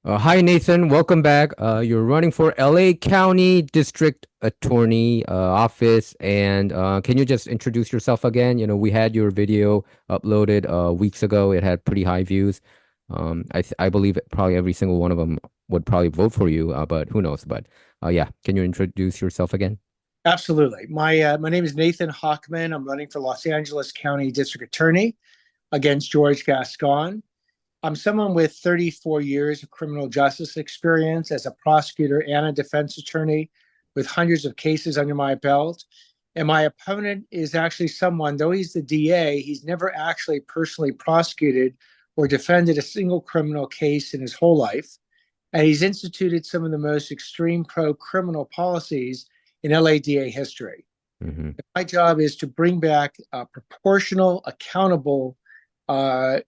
Hi, Nathan. Welcome back. You're running for LA County District Attorney Office, and can you just introduce yourself again? We had your video uploaded weeks ago. It had pretty high views. I believe probably every single one of them would probably vote for you, but who knows? But yeah, can you introduce yourself again? Absolutely. My name is Nathan Hockman. I'm running for Los Angeles County District Attorney against George Gascon. I'm someone with 34 years of criminal justice experience as a prosecutor and a defense attorney with hundreds of cases under my belt. And my opponent is actually someone, though he's the DA, he's never actually personally prosecuted or defended a single criminal case in his whole life. And he's instituted some of the most extreme pro criminal policies in LADA history. Hmm. My job is to bring back proportional, accountable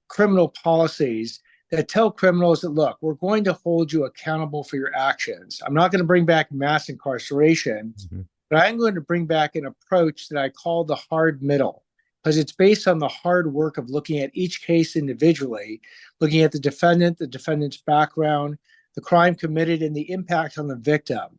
criminal policies that tell criminals that, look, we're going to hold you accountable for your actions. I'm not going to bring back mass incarceration, Hmm. but I'm going to bring back an approach that I call the hard middle, because it's based on the hard work of looking at each case individually, looking at the defendant's background, the crime committed, and the impact on the victim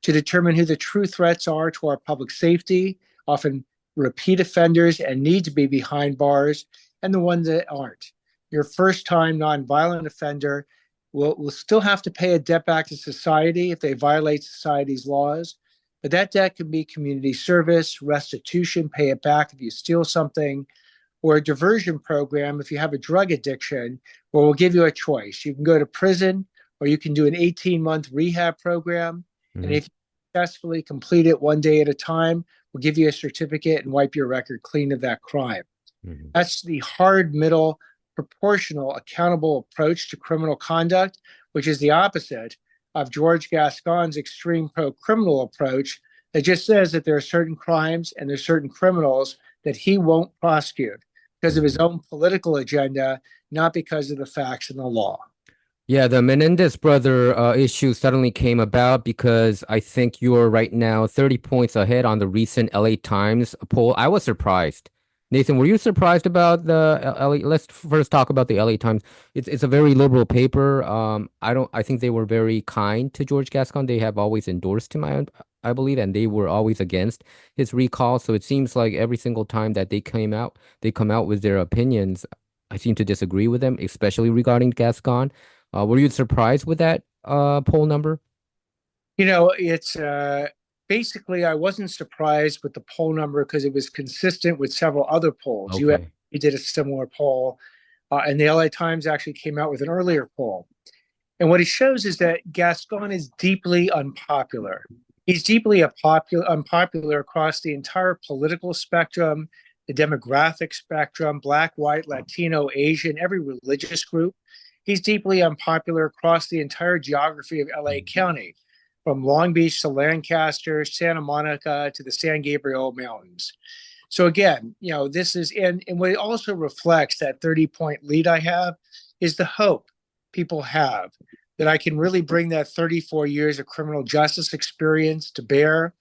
to determine who the true threats are to our public safety, often repeat offenders and need to be behind bars, and the ones that aren't. Your first time nonviolent offender will still have to pay a debt back to society if they violate society's laws. But that debt can be community service, restitution, pay it back if you steal something, or a diversion program if you have a drug addiction, where we'll give you a choice. You can go to prison or you can do an 18-month rehab program. And Hmm. if you successfully complete it one day at a time, we'll give you a certificate and wipe your record clean of that crime. Hmm. That's the hard middle, proportional, accountable approach to criminal conduct, which is the opposite of George Gascon's extreme pro criminal approach that just says that there are certain crimes and there's certain criminals that he won't prosecute because of his Hmm. own political agenda, not because of the facts and the law. Yeah, the Menendez brother issue suddenly came about because I think you're right now 30 points ahead on the recent LA Times poll. I was surprised. Nathan, were you surprised about the LA? Let's first talk about the LA Times. It's a very liberal paper. I think they were very kind to George Gascon. They have always endorsed him, I believe, and they were always against his recall. So it seems like every single time that they come out with their opinions. I seem to disagree with them, especially regarding Gascon. Were you surprised with that poll number? It's basically, I wasn't surprised with the poll number because it was consistent with several other polls. You Okay. did a similar poll, and the LA Times actually came out with an earlier poll. And what it shows is that Gascon is deeply unpopular. He's deeply unpopular across the entire political spectrum, the demographic spectrum, Black, white, Latino, Asian, every religious group. He's deeply unpopular across the entire geography of LA County, from Long Beach to Lancaster, Santa Monica to the San Gabriel Mountains. So again, this is and what it also reflects, that 30-point lead I have, is the hope people have that I can really bring that 34 years of criminal justice experience to bear,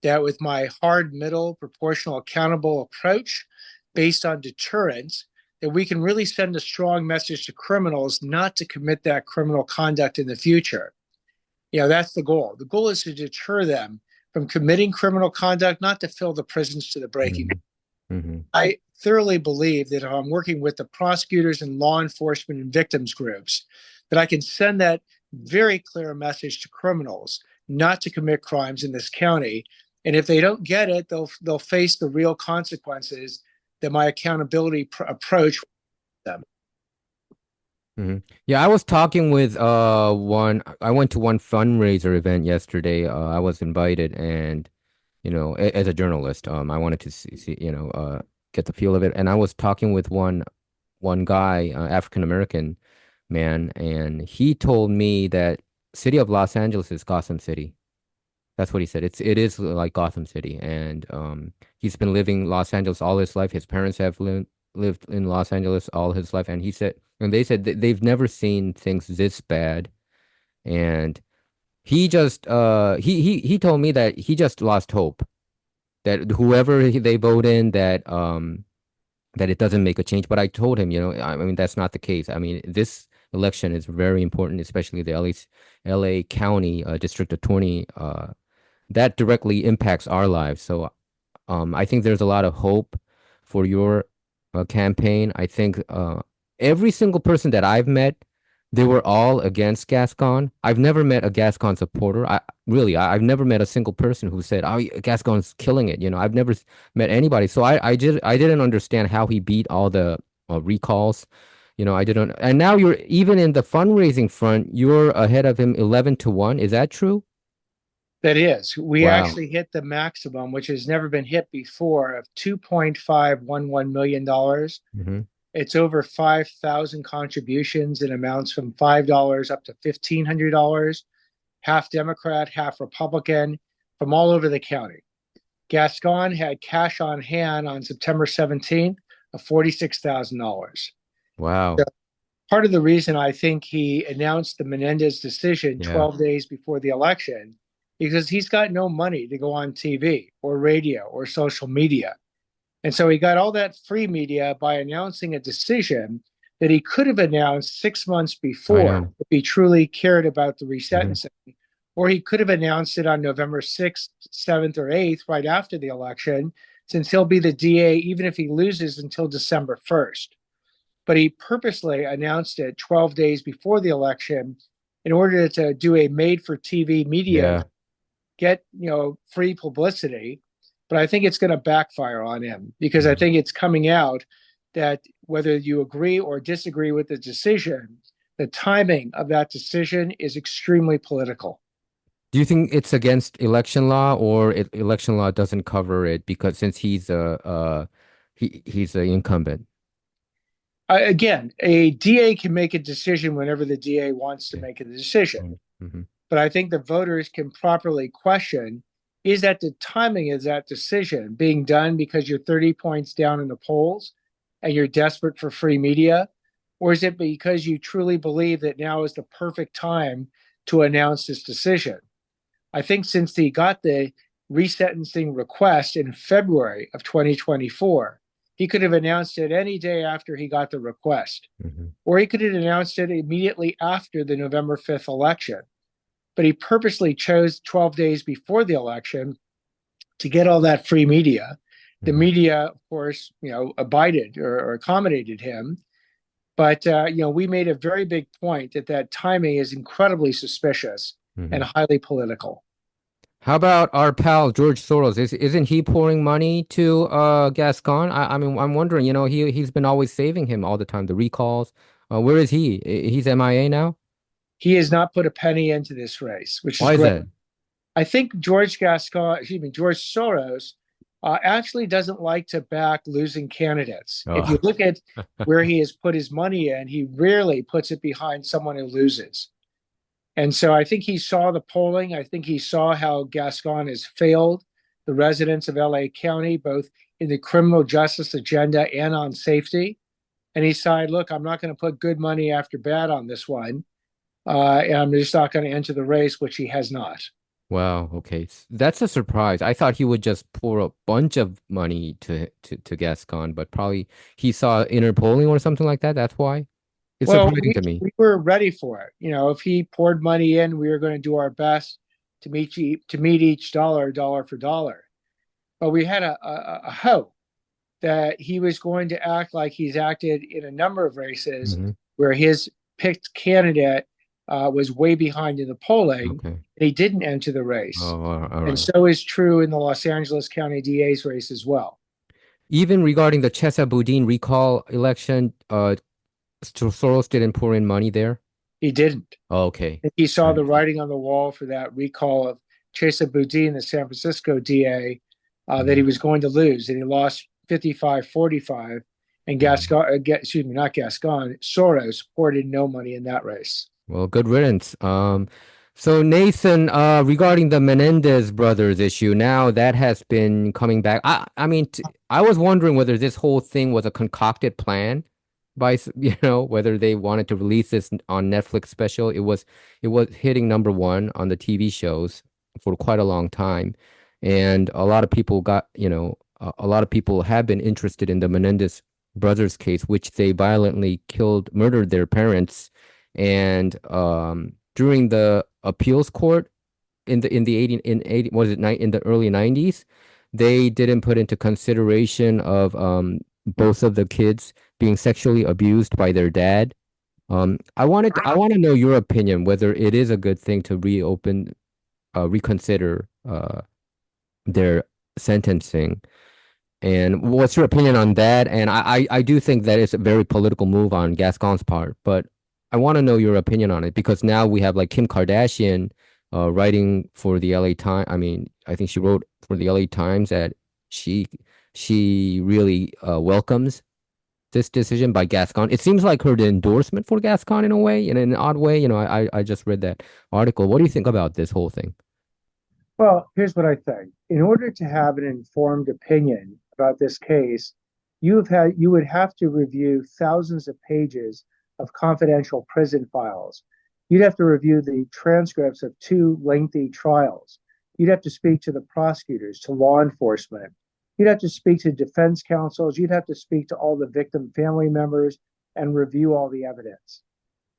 that with my hard middle, proportional, accountable approach based on deterrence, that we can really send a strong message to criminals not to commit that criminal conduct in the future. That's the goal. The goal is to deter them from committing criminal conduct, not to fill the prisons to the breaking. Hmm. Hmm. I thoroughly believe that if I'm working with the prosecutors and law enforcement and victims groups, that I can send that very clear message to criminals not to commit crimes in this county. And if they don't get it, they'll face the real consequences that my accountability approach them. Hmm. Yeah, I was talking with I went to one fundraiser event yesterday. I was invited and as a journalist, I wanted to get the feel of it. And I was talking with one guy, African American man, and he told me that city of Los Angeles is Gotham City. That's what he said. It is like Gotham City, and he's been living Los Angeles all his life. His parents have lived in Los Angeles all his life, and they said that they've never seen things this bad. And he told me that he just lost hope that whoever they vote in, that it doesn't make a change. But I told him, I mean, that's not the case. I mean, this election is very important, especially the LA County District Attorney. That directly impacts our lives. So I think there's a lot of hope for your campaign. I think every single person that I've met, they were all against Gascon. I've never met a Gascon supporter. I've never met a single person who said, "Oh, Gascon's killing it." I've never met anybody. So I didn't understand how he beat all the recalls. I didn't. And now you're even in the fundraising front, you're ahead of him 11-1. Is that true? That is, we Wow. actually hit the maximum, which has never been hit before, of $2.511 million. Hmm. It's over 5,000 contributions in amounts from $5 up to $1,500, half Democrat, half Republican, from all over the county. Gascon had cash on hand on September 17th of $46,000. So Wow. part of the reason I think he announced the Menendez decision Yeah. 12 days before the election, because he's got no money to go on TV or radio or social media. And so he got all that free media by announcing a decision that he could have announced 6 months I before know. if he truly cared about the Hmm. resentencing. Or he could have announced it on November 6th, 7th, or 8th, right after the election, since he'll be the DA even if he loses until December 1st. But he purposely announced it 12 days before the election in order to do a made for TV media, Yeah. get free publicity. But I think it's going to backfire on him because I think it's coming out that whether you agree or disagree with the decision, the timing of that decision is extremely political. Do you think it's against election law, or election law doesn't cover it because since he's an incumbent? Again, a DA can make a decision whenever the DA wants to Okay. make a decision. Mm-hmm. But I think the voters can properly question, is that the timing of that decision being done because you're 30 points down in the polls and you're desperate for free media? Or is it because you truly believe that now is the perfect time to announce this decision? I think since he got the resentencing request in February of 2024, he could have announced it any day after he got the request, Mm-hmm. or he could have announced it immediately after the November 5th election. But he purposely chose 12 days before the election to get all that free media. The Mm-hmm. media, of course, abided or accommodated him. But we made a very big point that that timing is incredibly suspicious Mm-hmm. and highly political. How about our pal George Soros? Isn't he pouring money to Gascon? I mean, I'm wondering, he's been always saving him all the time, the recalls. Where is he? He's MIA now? He has not put a penny into this race, which is Why is great. that? I think George Soros actually doesn't like to back losing candidates. If you Oh. look at where he has put his money in, he rarely puts it behind someone who loses. And so I think he saw the polling. I think he saw how Gascon has failed the residents of LA County, both in the criminal justice agenda and on safety. And he decided, look, I'm not going to put good money after bad on this one. And I'm just not going to enter the race, which he has not. Wow, okay. That's a surprise. I thought he would just pour a bunch of money to Gascon, but probably he saw inner polling or something like that. That's why. It's Well, surprising we, to me. we were ready for it. If he poured money in, we were going to do our best to meet each dollar for dollar. But we had a hope that he was going to act like he's acted in a number of races Hmm. where his picked candidate was way behind in the polling, Okay. and he didn't enter the race. Oh, all And right. so is true in the Los Angeles County DA's race as well. Even regarding the Chesa Boudin recall election, Soros didn't pour in money there. He didn't. Oh, okay. He saw the Right. writing on the wall for that recall of Chesa Boudin, the San Francisco DA, that he Mhm. was going to lose, and he lost 55-45. And Mhm. not Gascon, Soros poured in no money in that race. Well, good riddance. So Nathan, regarding the Menendez brothers issue, now that has been coming back. I mean, I was wondering whether this whole thing was a concocted plan by, whether they wanted to release this on Netflix special. It was hitting number one on the TV shows for quite a long time, and a lot of people a lot of people have been interested in the Menendez brothers case, which they violently murdered their parents And during the appeals court in the 80 was it in the early 90s, they didn't put into consideration of both of the kids being sexually abused by their dad. I want to know your opinion whether it is a good thing to reconsider their sentencing. And what's your opinion on that? And I do think that it's a very political move on Gascon's part, but I want to know your opinion on it because now we have like Kim Kardashian writing for the LA Times. I mean, I think she wrote for the LA Times that she she really welcomes this decision by Gascon. It seems like her endorsement for Gascon in a way, in an odd way. You know, I just read that article. What do you think about this whole thing? Well, here's what I think. In order to have an informed opinion about this case, you would have to review thousands of pages of confidential prison files. You'd have to review the transcripts of two lengthy trials. You'd have to speak to the prosecutors, to law enforcement. You'd have to speak to defense counsels. You'd have to speak to all the victim family members and review all the evidence.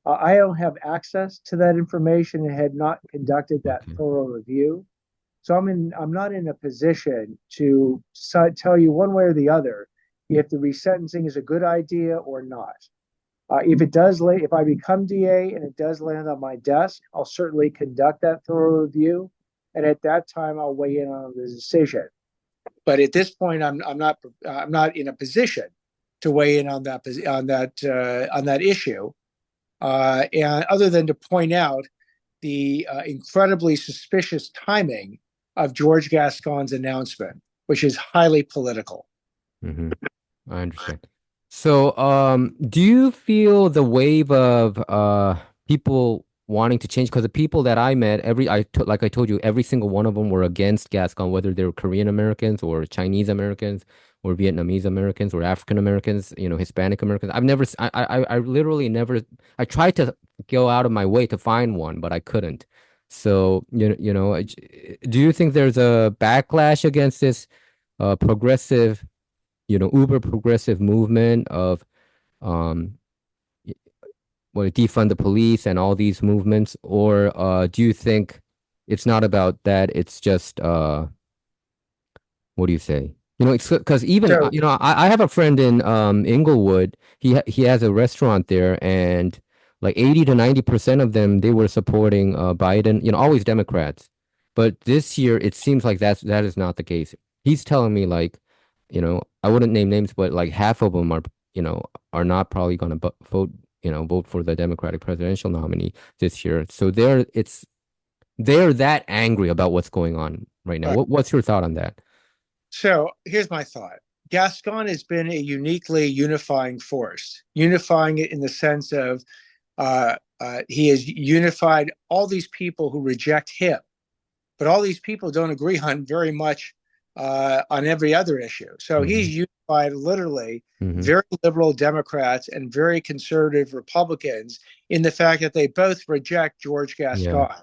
I don't have access to that information and had not conducted that Okay. thorough review. So I'm not in a position to tell you one way or the other if the resentencing is a good idea or not. If I become DA and it does land on my desk, I'll certainly conduct that thorough review, and at that time I'll weigh in on the decision. But at this point, I'm not in a position to weigh in on that issue. And other than to point out the incredibly suspicious timing of George Gascon's announcement, which is highly political. Hmm. I understand. So, do you feel the wave of people wanting to change? Because the people that I met, like I told you, every single one of them were against Gascon, whether they were Korean Americans or Chinese Americans or Vietnamese Americans or African Americans, you know, Hispanic Americans. I've never, I literally never. I tried to go out of my way to find one, but I couldn't. So, do you think there's a backlash against this progressive? Uber progressive movement of um defund the police and all these movements, or do you think it's not about that? It's just what do you say? It's because even So, I have a friend in Inglewood. He has a restaurant there, and like 80 to 90% of them they were supporting Biden. Always Democrats, but this year it seems like that is not the case. He's telling me like, I wouldn't name names, but like half of them are not probably going to vote for the Democratic presidential nominee this year. So they're that angry about what's going on right now. What's your thought on that? so here's my thought. Gascon has been a uniquely unifying force, unifying it in the sense of he has unified all these people who reject him, but all these people don't agree on very much on every other issue. So Hmm. he's unified literally Hmm. very liberal Democrats and very conservative Republicans in the fact that they both reject George Yeah. Gascon.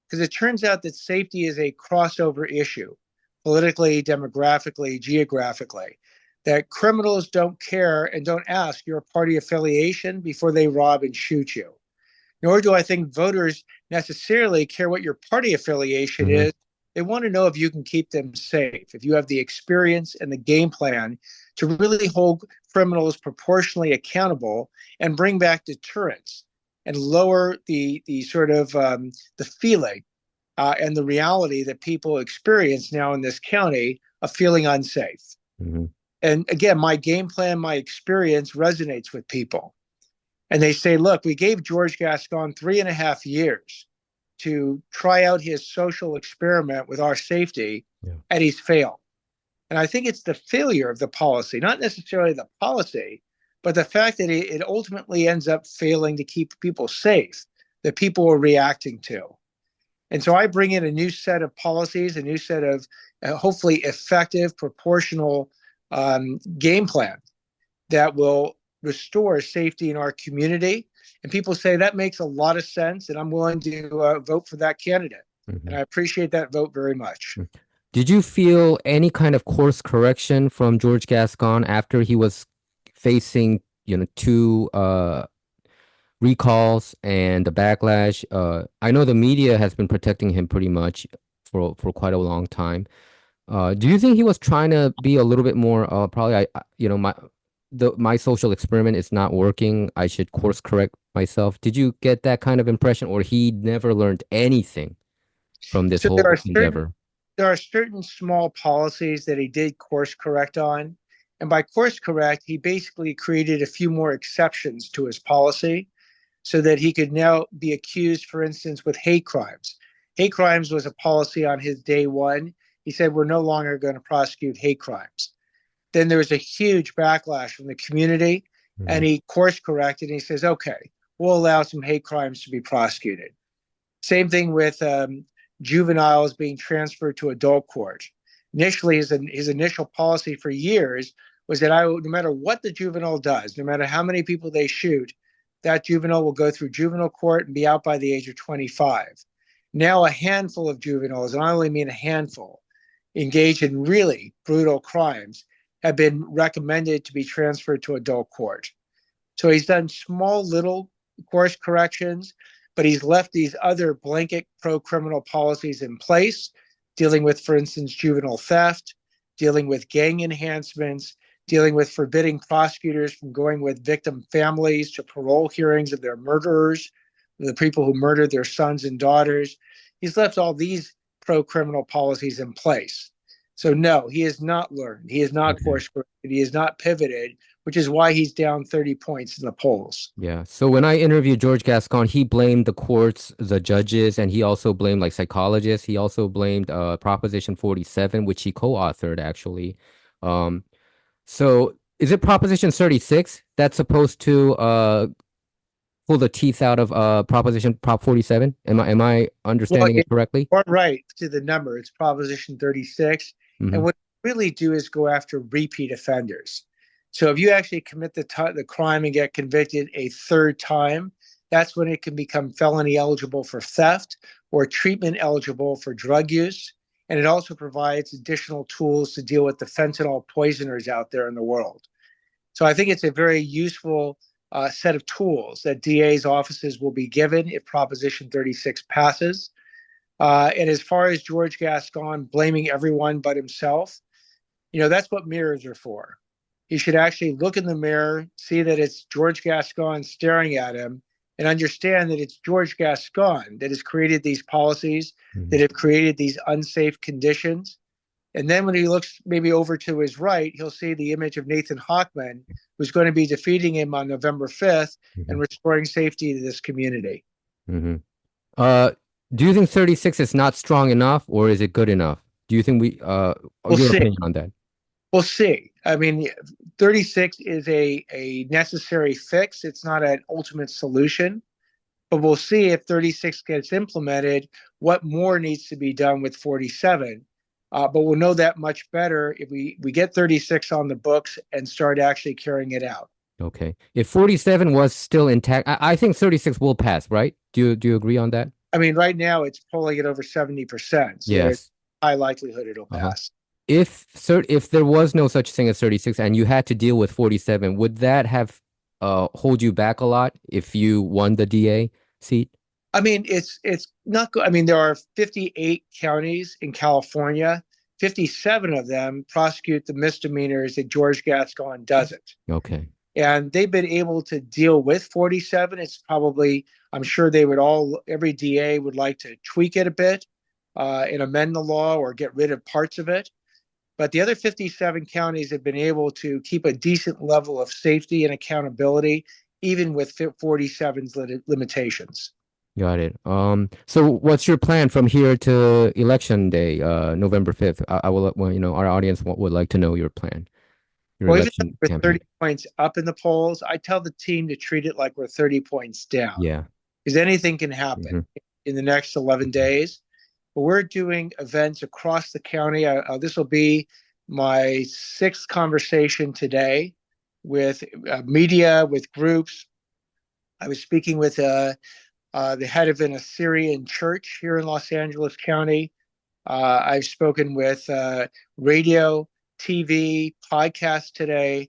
Because it turns out that safety is a crossover issue, politically, demographically, geographically. That criminals don't care and don't ask your party affiliation before they rob and shoot you. Nor do I think voters necessarily care what your party affiliation Hmm. is. They want to know if you can keep them safe, if you have the experience and the game plan to really hold criminals proportionally accountable and bring back deterrence and lower the sort of the feeling and the reality that people experience now in this county of feeling unsafe. Hmm. And again, my game plan, my experience resonates with people. And they say, look, we gave George Gascon 3.5 years to try out his social experiment with our safety, Yeah. and he's failed. And I think it's the failure of the policy, not necessarily the policy, but the fact that it ultimately ends up failing to keep people safe, that people are reacting to. And so I bring in a new set of policies, a new set of hopefully effective, proportional game plan that will restore safety in our community. And people say that makes a lot of sense, and I'm willing to vote for that candidate. And Hmm. I appreciate that vote very much. Did you feel any kind of course correction from George Gascon after he was facing, two recalls and the backlash. I know the media has been protecting him pretty much for quite a long time. Do you think he was trying to be a little bit more probably my social experiment is not working. I should course correct myself. Did you get that kind of impression, or he never learned anything from this So there are whole certain endeavor? there are certain small policies that he did course correct on. And by course correct, he basically created a few more exceptions to his policy so that he could now be accused, for instance, with hate crimes. Hate crimes was a policy on his day one. He said, we're no longer going to prosecute hate crimes. Then there was a huge backlash from the community, and Mhm. he course corrected and he says, okay, we'll allow some hate crimes to be prosecuted. Same thing with juveniles being transferred to adult court. Initially, his initial policy for years was that no matter what the juvenile does, no matter how many people they shoot, that juvenile will go through juvenile court and be out by the age of 25. Now, a handful of juveniles, and I only mean a handful, engaged in really brutal crimes, have been recommended to be transferred to adult court. So he's done small little course corrections, but he's left these other blanket pro-criminal policies in place, dealing with, for instance, juvenile theft, dealing with gang enhancements, dealing with forbidding prosecutors from going with victim families to parole hearings of their murderers, the people who murdered their sons and daughters. He's left all these pro-criminal policies in place. So no, he has not learned. He has not Okay. course corrected. He has not pivoted, which is why he's down 30 points in the polls. Yeah. So when I interviewed George Gascon, he blamed the courts, the judges, and he also blamed like psychologists. He also blamed Proposition 47, which he co-authored actually. Um, so is it Proposition 36 that's supposed to pull the teeth out of Prop 47? Am I Well, understanding it it, correctly? are right to the number. It's Proposition 36. And Hmm. what we really do is go after repeat offenders. So if you actually commit the crime and get convicted a third time, that's when it can become felony eligible for theft or treatment eligible for drug use. And it also provides additional tools to deal with the fentanyl poisoners out there in the world. So I think it's a very useful set of tools that DA's offices will be given if Proposition 36 passes. And as far as George Gascon blaming everyone but himself, that's what mirrors are for. He should actually look in the mirror, see that it's George Gascon staring at him, and understand that it's George Gascon that has created these policies, that Hmm. have created these unsafe conditions. And then when he looks maybe over to his right, he'll see the image of Nathan Hochman, who's going to be defeating him on November 5th and Hmm. restoring safety to this community. Hmm. Uh, do you think 36 is not strong enough, or is it good enough? Do you think We'll your see. opinion on that? We'll see. I mean, 36 is a necessary fix. It's not an ultimate solution, but we'll see if 36 gets implemented, what more needs to be done with 47. But we'll know that much better if we get 36 on the books and start actually carrying it out. Okay. If 47 was still intact, I think 36 will pass, right? Do you agree on that? I mean, right now it's polling at over 70%. So there's Yes. high likelihood it'll Uh-huh. pass. If there was no such thing as 36 and you had to deal with 47, would that have hold you back a lot if you won the DA seat? I mean, it's not good. I mean, there are 58 counties in California. 57 of them prosecute the misdemeanors that George Gascon doesn't. Okay. And they've been able to deal with 47. It's probably, I'm sure every DA would like to tweak it a bit and amend the law or get rid of parts of it. But the other 57 counties have been able to keep a decent level of safety and accountability, even with 47's limitations. Got it. So what's your plan from here to election day, November 5th? I will, well, our audience would like to know your plan, your Well, even though election we're 30 campaign. points up in the polls, I tell the team to treat it like we're 30 points down Yeah. because anything can happen Hmm. in the next 11 days. But we're doing events across the county. This will be my sixth conversation today with media, with groups. I was speaking with the head of an Assyrian church here in Los Angeles County. I've spoken with radio, TV, podcast today.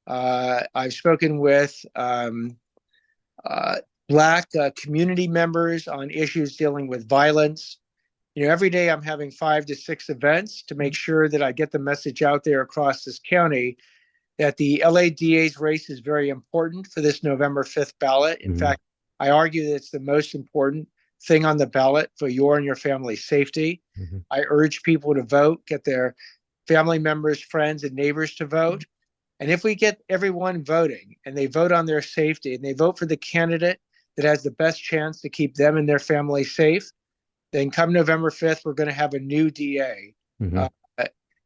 I've spoken with Black community members on issues dealing with violence. Every day I'm having 5 to 6 events to make sure that I get the message out there across this county that the LA DA's race is very important for this November 5th ballot. In fact, I argue that it's the most important thing on the ballot for your and your family's safety. I urge people to vote, get their family members, friends, and neighbors to vote. And if we get everyone voting and they vote on their safety and they vote for the candidate that has the best chance to keep them and their family safe, then come November 5th, we're going to have a new DA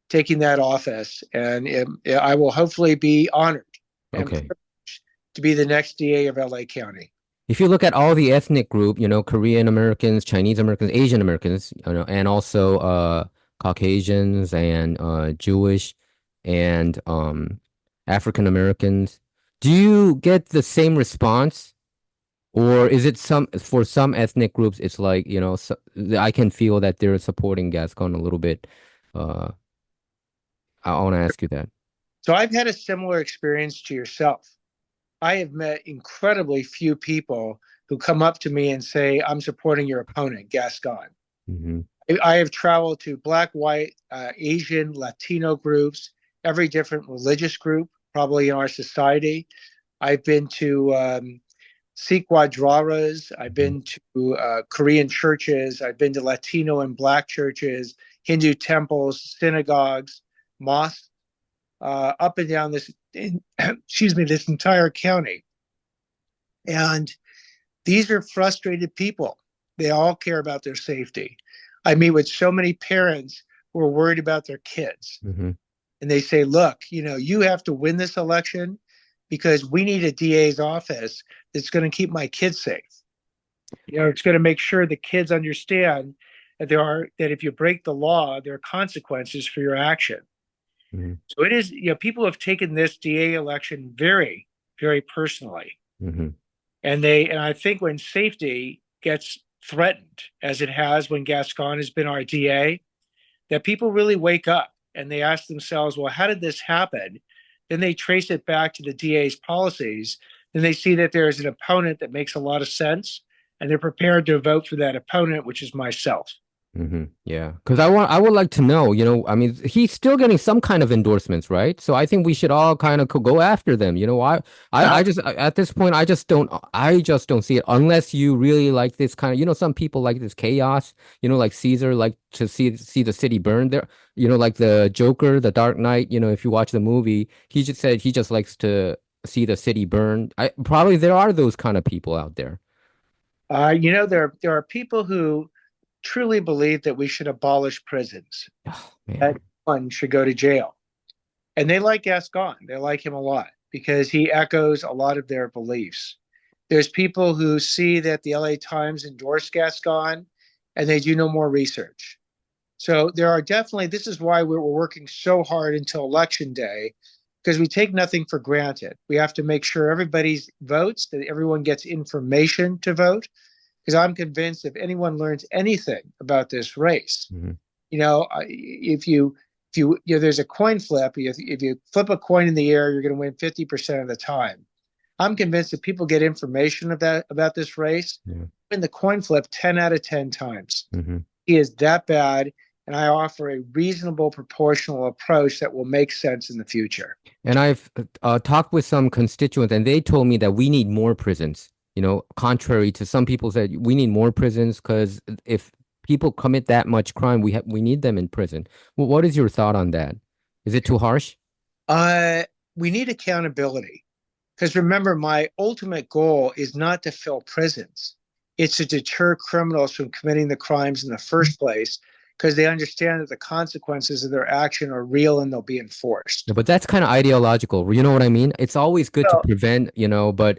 taking that office. And I will hopefully be honored and privileged to be the next DA of LA County. If you look at all the ethnic group, Korean Americans, Chinese Americans, Asian Americans, and also Caucasians and Jewish and African Americans, do you get the same response? Or is it for some ethnic groups, it's like, I can feel that they're supporting Gascon a little bit. I want to ask you that. So I've had a similar experience to yourself. I have met incredibly few people who come up to me and say, I'm supporting your opponent, Gascon. I have traveled to Black, white, Asian, Latino groups, every different religious group, probably in our society. I've been to Sikh-Wadraras. I've been to Korean churches. I've been to Latino and Black churches, Hindu temples, synagogues, mosques, up and down this entire county. And these are frustrated people. They all care about their safety. I meet with so many parents who are worried about their kids. And they say, look, you have to win this election because we need a DA's office that's going to keep my kids safe. It's going to make sure the kids understand that that if you break the law, there are consequences for your action. So it is, people have taken this DA election very, very personally. And I think when safety gets threatened, as it has when Gascon has been our DA, that people really wake up and they ask themselves, well, how did this happen? Then they trace it back to the DA's policies. Then they see that there is an opponent that makes a lot of sense, and they're prepared to vote for that opponent, which is myself. Yeah, because I would like to know, he's still getting some kind of endorsements, right? So I think we should all kind of go after them. I just at this point I just don't see it unless you really like this kind of, some people like this chaos, like Caesar like to see the city burn there, like the Joker, the Dark Knight, if you watch the movie, he just said he just likes to see the city burn. Probably there are those kind of people out there. There are people who truly believe that we should abolish prisons. That one should go to jail. And they like Gascon. They like him a lot because he echoes a lot of their beliefs. There's people who see that the LA Times endorsed Gascon and they do no more research. So there are definitely, this is why we're working so hard until Election Day, because we take nothing for granted. We have to make sure everybody votes, that everyone gets information to vote. Because I'm convinced if anyone learns anything about this race, if you there's a coin flip, if you flip a coin in the air, you're going to win 50% of the time. I'm convinced that people get information about this race, win the coin flip 10 out of 10 times. He is that bad, and I offer a reasonable, proportional approach that will make sense in the future. And I've talked with some constituents, and they told me that we need more prisons. Contrary to some people said we need more prisons because if people commit that much crime, we need them in prison. Well, what is your thought on that? Is it too harsh? We need accountability because remember, my ultimate goal is not to fill prisons. It's to deter criminals from committing the crimes in the first place because they understand that the consequences of their action are real and they'll be enforced. But that's kind of ideological. You know what I mean? It's always good to prevent, but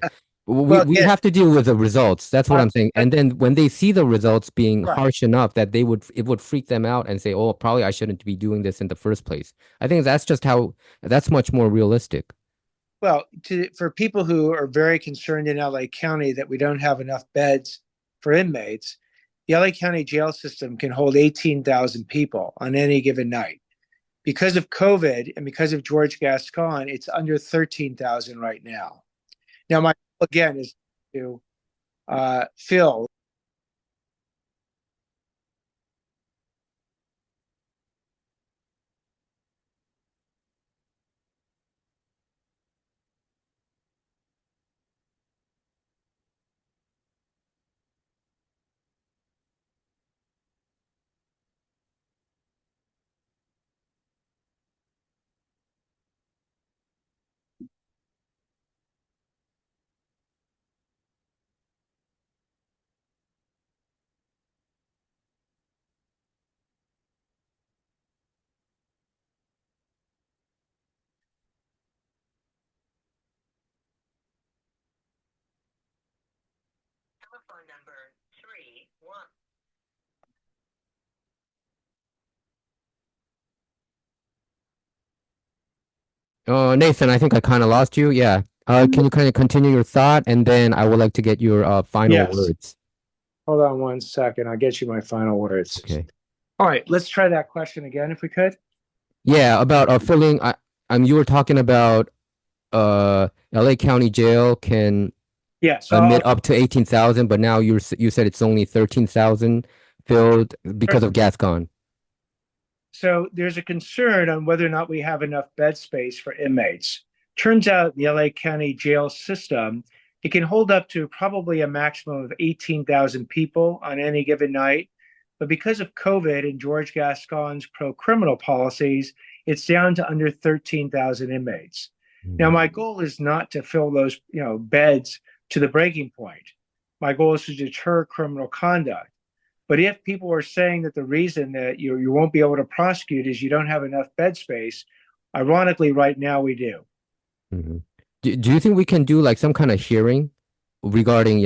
we have to deal with the results. That's what I'm saying. And then when they see the results being harsh enough that it would freak them out and say, oh, probably I shouldn't be doing this in the first place. I think that's much more realistic. Well, for people who are very concerned in LA County that we don't have enough beds for inmates, the LA County jail system can hold 18,000 people on any given night. Because of COVID and because of George Gascon, it's under 13,000 right now. Now, my goal again is to Phil. Telephone number 31. Nathan, I think I kind of lost you. Yeah. Can you kind of continue your thought, and then I would like to get your final Yes. words. Hold on one second. I'll get you my final words. Okay. All right, let's try that question again if we could. Yeah, about filling. You were talking about LA County Jail can Yeah, so admit up to 18,000, but now you said it's only 13,000 filled because of Gascon. So there's a concern on whether or not we have enough bed space for inmates. Turns out the LA County jail system, it can hold up to probably a maximum of 18,000 people on any given night. But because of COVID and George Gascon's pro-criminal policies, it's down to under 13,000 inmates. Now, my goal is not to fill those, beds to the breaking point. My goal is to deter criminal conduct. But if people are saying that the reason that you won't be able to prosecute is you don't have enough bed space, ironically, right now we do. Mm-hmm. Do you think we can do like some kind of hearing regarding,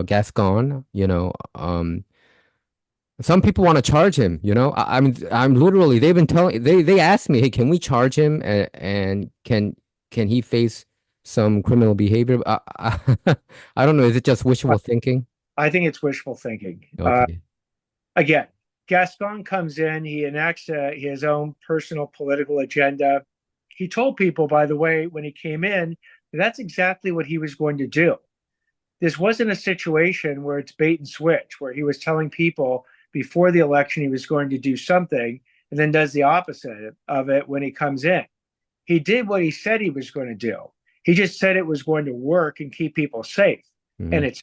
Gascon? Some people want to charge him, I'm literally, they've been telling, they asked me, hey, can we charge him, and can he face some criminal behavior? I don't know. Is it just wishful thinking? I think it's wishful thinking. Okay. Again, Gascon comes in, he enacts his own personal political agenda. He told people, by the way, when he came in, that's exactly what he was going to do. This wasn't a situation where it's bait and switch, where he was telling people before the election he was going to do something and then does the opposite of it when he comes in. He did what he said he was going to do. He just said it was going to work and keep people safe. Mm-hmm. And it's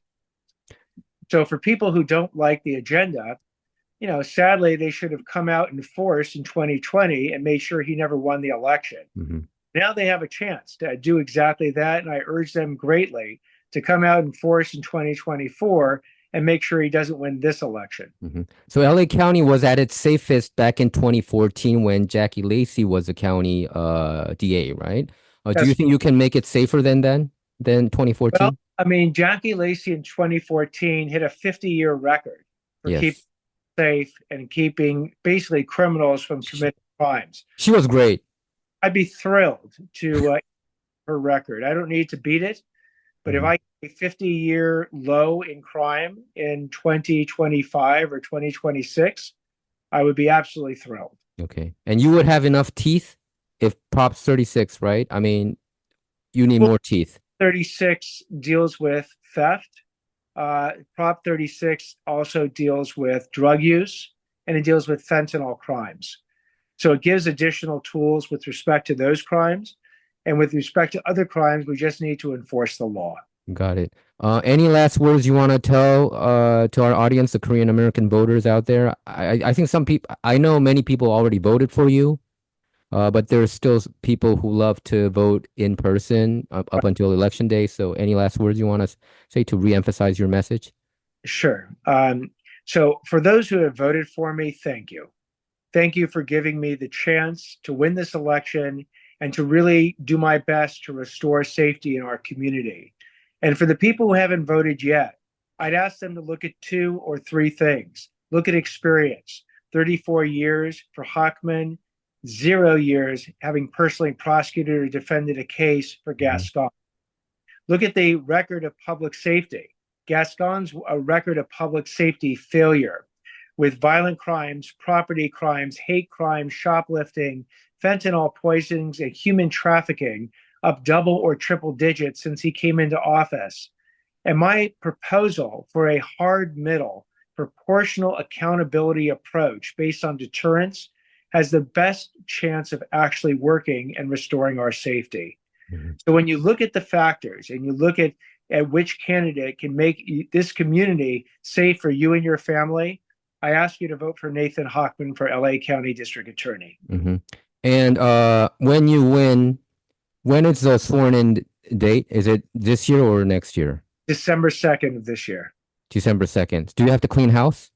so for people who don't like the agenda, sadly, they should have come out in force in 2020 and made sure he never won the election. Mm-hmm. Now they have a chance to do exactly that. And I urge them greatly to come out in force in 2024 and make sure he doesn't win this election. Mm-hmm. So LA County was at its safest back in 2014 when Jackie Lacey was the county DA, right? Do you think you can make it safer than 2014? Well, I mean, Jackie Lacey in 2014 hit a 50-year record for keeping safe and keeping basically criminals from committing crimes. She was great. I'd be thrilled to her record. I don't need to beat it, but if I get a 50-year low in crime in 2025 or 2026, I would be absolutely thrilled. Okay. And you would have enough teeth if Prop 36, right? I mean, you need more teeth. 36 deals with theft. Prop 36 also deals with drug use, and it deals with fentanyl crimes. So it gives additional tools with respect to those crimes. And with respect to other crimes, we just need to enforce the law. Got it. Any last words you want to tell to our audience, the Korean American voters out there? I think I know many people already voted for you, but there's still people who love to vote in person up until election day. So any last words you want to say to reemphasize your message? Sure. So for those who have voted for me, thank you. Thank you for giving me the chance to win this election and to really do my best to restore safety in our community. And for the people who haven't voted yet, I'd ask them to look at 2 or 3 things. Look at experience, 34 years for Hochman, 0 years having personally prosecuted or defended a case for Gascon. Look at the record of public safety. Gascon's a record of public safety failure with violent crimes, property crimes, hate crimes, shoplifting, fentanyl poisonings, and human trafficking up double or triple digits since he came into office. And my proposal for a hard middle, proportional accountability approach based on deterrence has the best chance of actually working and restoring our safety. So when you look at the factors and you look at which candidate can make this community safe for you and your family, I ask you to vote for Nathan Hochman for LA County District Attorney. And when you win, when is the sworn-in date? Is it this year or next year? December 2nd of this year. December 2nd. Do you have to clean house?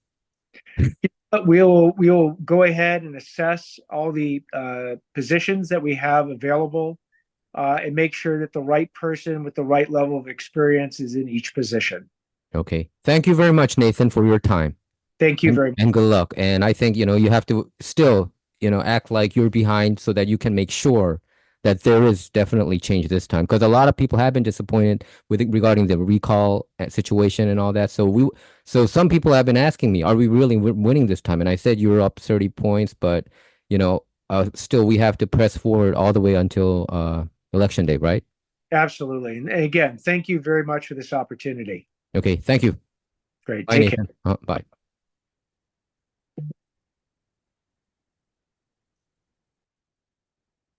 We'll go ahead and assess all the positions that we have available and make sure that the right person with the right level of experience is in each position. Okay. Thank you very much, Nathan, for your time. Thank you very much. And good luck. And I think, you have to still, act like you're behind so that you can make sure that there is definitely change this time. Because a lot of people have been disappointed regarding the recall situation and all that. So some people have been asking me, are we really winning this time? And I said you're up 30 points, but, still we have to press forward all the way until election day, right? Absolutely. And again, thank you very much for this opportunity. Okay. Thank you. Great. Bye, Take care. Nathan. Bye.